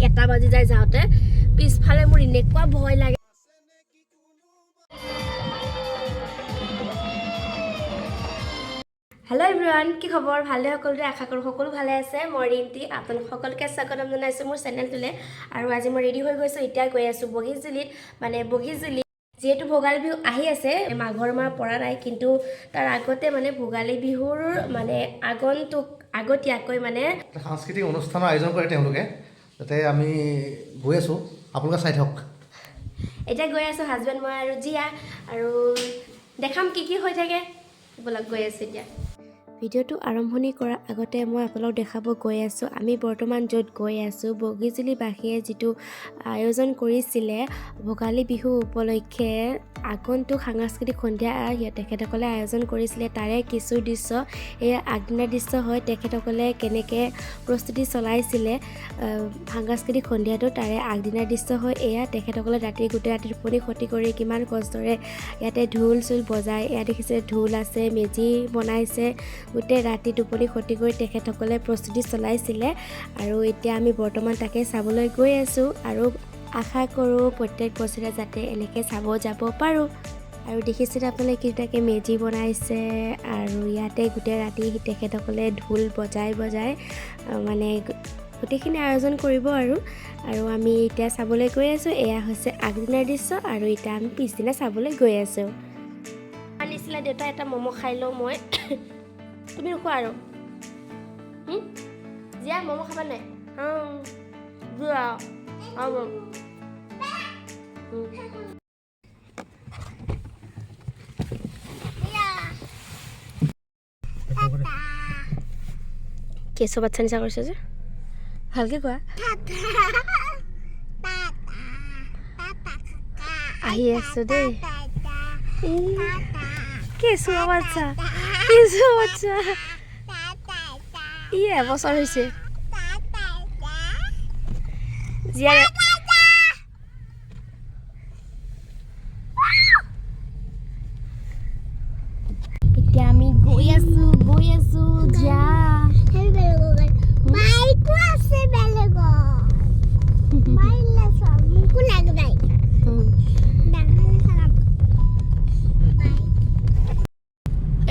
এটা বাজি যায় যাওঁতে পিছফালে মোৰ এনেকুৱা ভয় লাগে Hello everyone, কি খবৰ ভালে সকলোৰে আশা কৰো সকলো ভালে আছে মই ৰিন্তি আপোনালোক সকলোকে স্বাগতম জনাইছো মোৰ চেনেলটোলে আৰু আজি মই ৰেডি হৈ গৈছো এতিয়া গৈ আছো বগীজুলিত মানে বগীজুলি যেহেতু ভোগালী বিহু আহি আছে মাঘৰ মাহ পৰা নাই কিন্তু তাৰ আগতে মানে ভোগালী বিহুৰ মানে আগতীয়াকৈ মানে সাংস্কৃতিক অনুষ্ঠানৰ আয়োজন কৰে তেওঁলোকে যাতে আমি গৈ আছো আপোনালোকে চাই থাকক এতিয়া গৈ আছো হাজবেণ্ড মই আৰু জিয়া আৰু দেখাম কি হৈ থাকে বলক গৈ আছো এতিয়া ভিডিঅ'টো আৰম্ভণি কৰাৰ আগতে মই আপোনালোকক দেখাব গৈ আছোঁ আমি বৰ্তমান য'ত গৈ আছোঁ বগীজুলিবাসীয়ে যিটো আয়োজন কৰিছিলে ভোগালী বিহু উপলক্ষে আগন্তুক সাংস্কৃতিক সন্ধিয়া তেখেতসকলে আয়োজন কৰিছিলে তাৰে কিছু দৃশ্য এয়া আগদিনাৰ দৃশ্য হয় তেখেতসকলে কেনেকৈ প্ৰস্তুতি চলাইছিলে সাংস্কৃতিক সন্ধিয়াটো তাৰে আগদিনাৰ দৃশ্য হয় এয়া তেখেতসকলে গোটেই ৰাতি টোপনি ক্ষতি কৰি কিমান কষ্টৰে ইয়াতে ঢোল চোল বজাই ইয়াত দেখিছে ঢোল আছে মেজি বনাইছে গোটেই ৰাতি টোপনি ক্ষতি কৰি তেখেতসকলে প্ৰস্তুতি চলাইছিলে আৰু এতিয়া আমি বৰ্তমান তাকে চাবলৈ গৈ আছোঁ আৰু আশা কৰোঁ প্ৰত্যেক বছৰে যাতে এনেকৈ চাব যাব পাৰোঁ আৰু দেখিছিলে আপোনালোকে কিটাকে মেজি বনাইছে আৰু ইয়াতে গোটেই ৰাতি তেখেতসকলে ঢোল বজাই মানে গোটেইখিনি আয়োজন কৰিব আৰু আমি এতিয়া চাবলৈ গৈ আছোঁ এয়া হৈছে আগদিনাৰ দৃশ্য আৰু এতিয়া আমি পিছদিনা চাবলৈ গৈ আছোঁ আনিছিলে দেউতা এটা ম'ম' খাই লওঁ মই তুমি নোখোৱা আৰু জিয়া ম'ম' খাবা নাই যোৱা কেঁচু বাচ্চা নিচা কৰিছে যে ভালকে কোৱা আহি আছো দেই কেঁচু বাচ্চা ই এবছৰ হৈছে জিয়া এতিয়া আমি গৈ আছো যা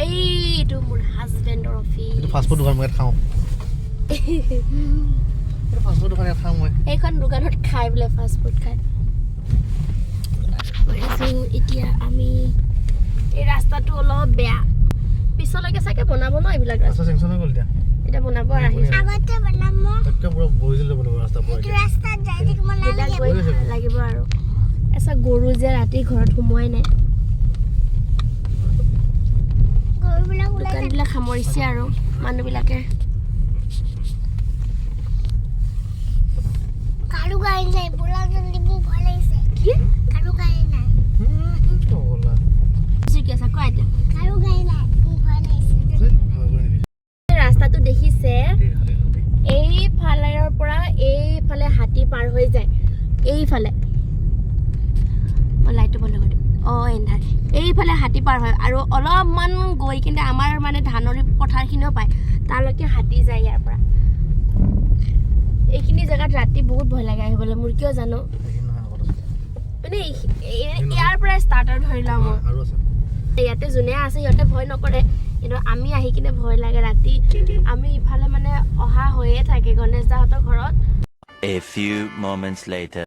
এইটো মোৰ হাজবেণ্ডৰ অফিচ ফাষ্টফুড দোকান মই খাওঁ ফাষ্টফুড দোকান খাওঁ মই এইখন দোকানত খাই বোলে ফাষ্টফুড খাই এতিয়া আমি এই ৰাস্তাটো অলপ বেয়া পিছলৈকে চাগে বনাব ন এইবিলাক ৰাস্তা চেংচন হৈ গ'ল এতিয়া বনাব আহিছে আগতে বনাম একদম পুৰা বহিছিলে বনাব ৰাস্তা পুৰা এইটো ৰাস্তাত যাই থাকিব লাগিব আৰু এসা গৰু যে ৰাতি ঘৰত সোমোৱাই নাই দোকানবিলাক সামৰিছে আৰু মানুহবিলাকে কাৰু গাড়ী নাই বোলা জলদি মোক ভয় লাগিছে কি কাৰু গাড়ী নাই ওলা ঠিক আছে কোৱা এতিয়া কাৰু গাড়ী নাই মোক ভয় লাগিছে ৰাস্তাটো দেখিছে এইফালৰ পৰা এইফালে হাতী পাৰ হৈ যায় এইফালে লাইটটো বন্ধ কৰি এন্ধাৰ এইফালে হাতী পাৰ হয় আৰু অলপমান গৈ কিন্তু আমাৰ মানে ধানৰ পথাৰখিনিও পায় তালৈকে হাতী যায় ইয়াৰ পৰা এইখিনি জেগাত ৰাতি বহুত ভয় লাগে আহিবলৈ মোৰ কিয় জানো মানে ইয়াৰ পৰা ষ্টাৰ্টাৰ ধৰি লওঁ মই ইয়াতে যোনে আছে সিহঁতে ভয় নকৰে কিন্তু আমি আহি কিনে ভয় লাগে ৰাতি আমি ইফালে মানে অহা হৈয়ে থাকে গণেশ দাহঁতৰ ঘৰত A few moments later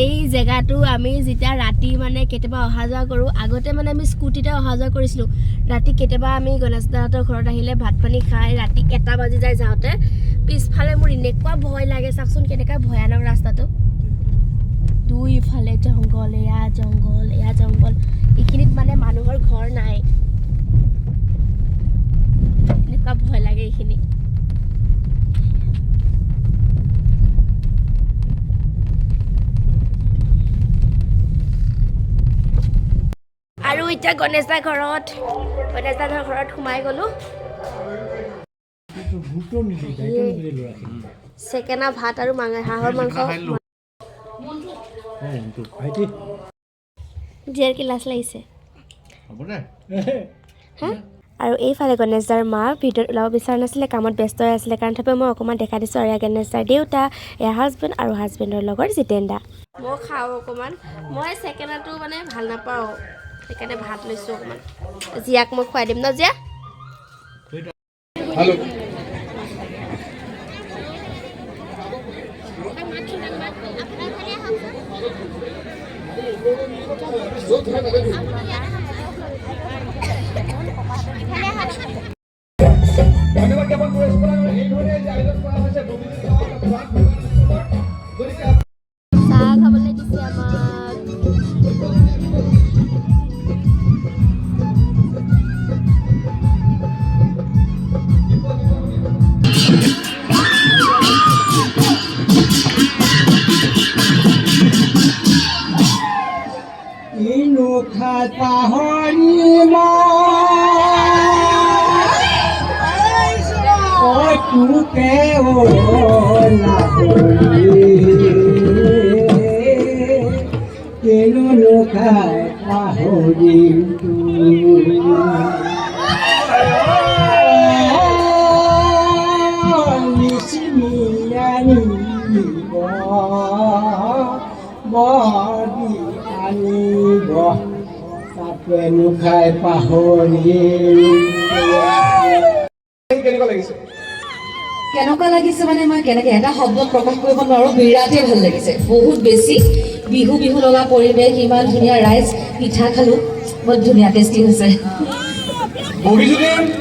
এই জেগাটো আমি যেতিয়া ৰাতি মানে কেতিয়াবা অহা যোৱা কৰোঁ আগতে মানে আমি স্কুটিতে অহা যোৱা কৰিছিলোঁ ৰাতি কেতিয়াবা আমি গণেশ দাহঁতৰ ঘৰত আহিলে ভাত পানী খাই ৰাতি 1 বাজি যায় যাওঁতে পিছফালে মোৰ এনেকুৱা ভয় লাগে চাওকচোন কেনেকুৱা ভয়ানক ৰাস্তাটো দুইফালে জংঘল এয়া জংঘল এইখিনিত মানে মানুহৰ ঘৰ নাই এনেকুৱা ভয় লাগে এইখিনি আৰু এতিয়া গণেশ দাৰ ঘৰত সোমাই গ'লো চেকেনা ভাত আৰু হাঁহৰ মাংস জীয়াৰ কি লাজ লাগিছে আৰু এইফালে গণেশদাৰ মা ভিডিঅ'ত ওলাব বিচৰা নাছিলে, কামত ব্যস্ত হৈ আছিলে কাৰণ তথাপিও মই অকণমান দেখা দিছোঁ। আৰু এয়া গণেশদাৰ দেউতা, এয়া হাজবেণ্ড আৰু হাজবেণ্ডৰ লগৰ জিতেন দা। মই খাওঁ অকণমান, মই ছেকেণ্ডটো মানে ভাল নাপাওঁ, সেইকাৰণে ভাত লৈছোঁ অকণমান। জীয়াক মই খুৱাই দিম ন জীয়া। ধন্যবাদ জ্ঞাপন কৰিছোঁ। এইধৰণে যে আয়োজন কৰা হৈছে চাহ খাবলৈ দিছে আমাক। ইনো খাই পাহৰি তোকে কেনো খাই পাহৰি আনিব তাকেনো খাই পাহৰি। কেনেকুৱা লাগিছে মানে মই কেনেকৈ এটা শব্দত প্ৰকাশ কৰিব নোৱাৰোঁ, বিৰাটেই ভাল লাগিছে, বহুত বেছি বিহু বিহু লগা পৰিৱেশ, ইমান ধুনীয়া ৰাইজ, পিঠা খালোঁ, বহুত ধুনীয়া টেষ্টি হৈছে।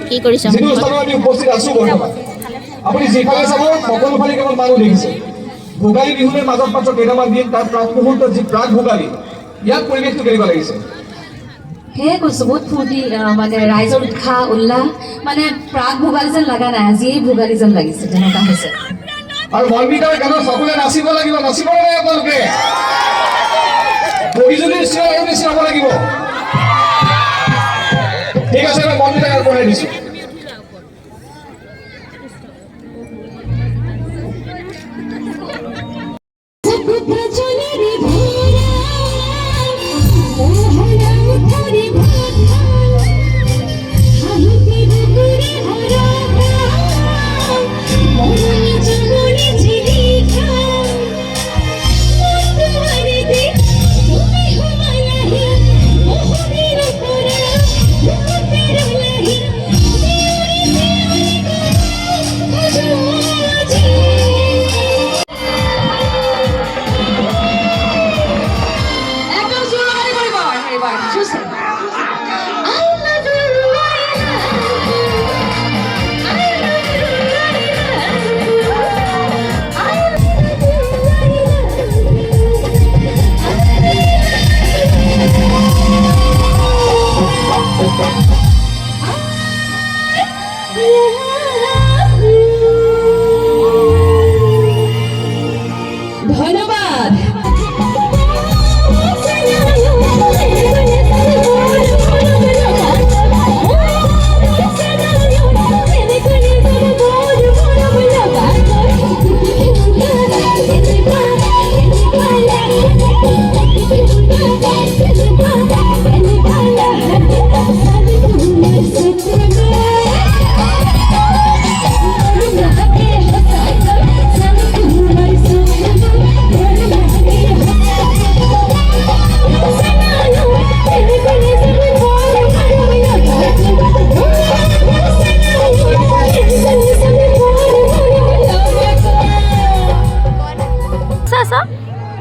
কি কৰিছ? যিটো স্থানত আমি উপস্থিত আছোঁ বৰ্তমান, আপুনি যিফালে চাব সকলোফালে কেৱল মানুহ দেখিছে। ভোগালী বিহুৰ মাজত মাত্ৰ কেইটামান দিন, তাৰ প্ৰাক মুহূৰ্তত যি প্ৰাক ভোগালী, ইয়াত পৰিৱেশটো কেনেকুৱা লাগিছে? সেয়ে কৈছোঁ, বহুত ফূৰ্তি, মানে ৰাইজৰ উৎসাহ উল্লাস, মানে প্ৰাক ভোগালী যেন লগা নাই, আজিয়েই ভোগালী যেন লাগিছে, তেনেকুৱা হৈছে। আৰু মনবিতৰ গানত সকলোৱে নাচিব লাগিব, নাচিব লাগে আপোনালোকে। বগীজনীৰ চিঞৰ বেছি হ'ব লাগিব। ঠিক আছে, মই মনবিতৰ গান পঢ়াই দিছোঁ। ধন্যবাদ।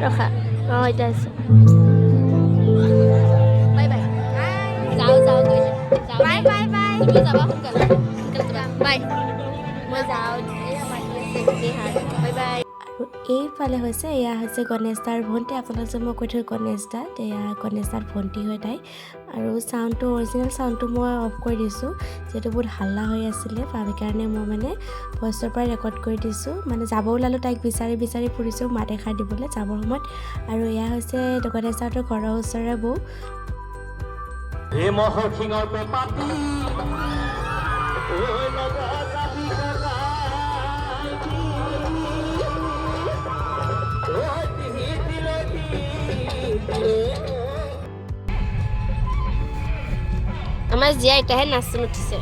ৰখা, অঁ এতিয়া আছে। বাই বাই, যাওঁ যাওঁ গৈ বাই বাই বাই, তুমি যাবা সোনকালে, সোনকালে যাবা, বাই, মই যাওঁ, বাই বাই। আৰু এইফালে হৈছে, এয়া হৈছে গণেশদাৰ ভণ্টি, আপোনালোক যে মই কৈ থৈ গণেশদা, এয়া গণেশদাৰ ভণ্টি হয় তাই। আৰু চাউণ্ডটো, অৰিজিনেল চাউণ্ডটো মই অফ কৰি দিছোঁ, যিহেতু বহুত হাল্লা হৈ আছিলে, সেইকাৰণে মই মানে ভইচৰ পৰা ৰেকৰ্ড কৰি দিছোঁ। মানে যাব ওলালোঁ, তাইক বিচাৰি বিচাৰি ফুৰিছোঁ মাত এষাৰ দিবলৈ যাবৰ সময়ত। আৰু এয়া হৈছে গণেশদাহঁতৰ ঘৰৰ ওচৰৰে বৌ। আমাৰ জীয়া এতিয়াহে নাচি উঠিছে।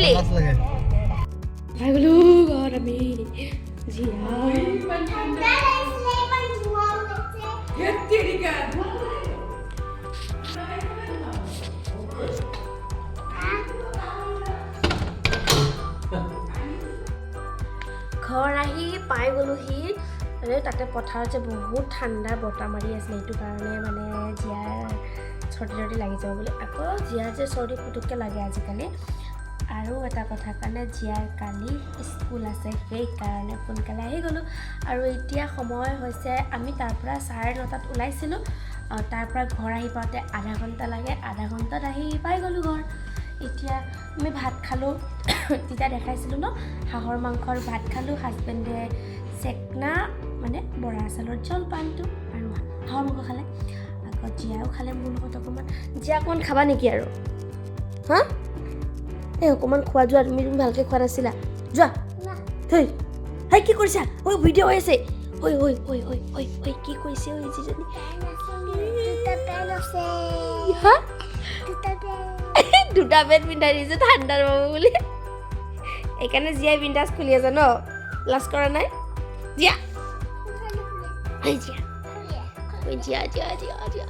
আহিলি পাই গ'লো ঘৰত আমি ঘৰ আহি পাই গ'লোহি আৰু তাতে পথাৰত যে বহুত ঠাণ্ডা বতাহ মাৰি আছিলে সেইটো কাৰণে মানে জীয়াৰ চৰ্দি তৰ্দি লাগি যাব বুলি আকৌ জীয়াৰ যে চৰ্দি পুটুককৈ লাগে আজিকালি আৰু এটা কথা কাৰণে জীয়াৰ কালি স্কুল আছে সেইকাৰণে সোনকালে আহি গ'লোঁ আৰু এতিয়া সময় হৈছে আমি তাৰ পৰা 9:30 ওলাইছিলোঁ তাৰ পৰা ঘৰ আহি পাওঁতে আধা ঘণ্টা লাগে আধা ঘণ্টাত আহি পাই গ'লোঁ ঘৰ এতিয়া আমি ভাত খালোঁ তেতিয়া দেখাইছিলোঁ ন হাঁহৰ মাংসৰ ভাত খালোঁ হাজবেণ্ডে চেকনা মানে বৰা চাউলৰ জলপানটো আৰু হাঁহৰ মাংস খালে আকৌ জীয়াও খালে মোৰ লগত অকণমান জীয়া অকণমান খাবা নেকি আৰু হা এই অকণমান খোৱা যোৱা তুমি ভালকৈ খোৱা নাছিলা যোৱা থৈ হাই কি কৰিছা ঐ ভিডিঅ' হৈ আছে ঐ ঐ ঐ ঐ ঐ ঐ কি কৰিছে ঐ যিজনী হা দুটা পেণ্ট পিন্ধাই দিছোঁ ঠাণ্ডাৰ বাবু বুলি এইকাৰণে জীয়াই বিন্দাছ খুলি আছে ন লাজ কৰা নাই জীয়া জীয়া জীয়া জীয়া জীয়া জীয়া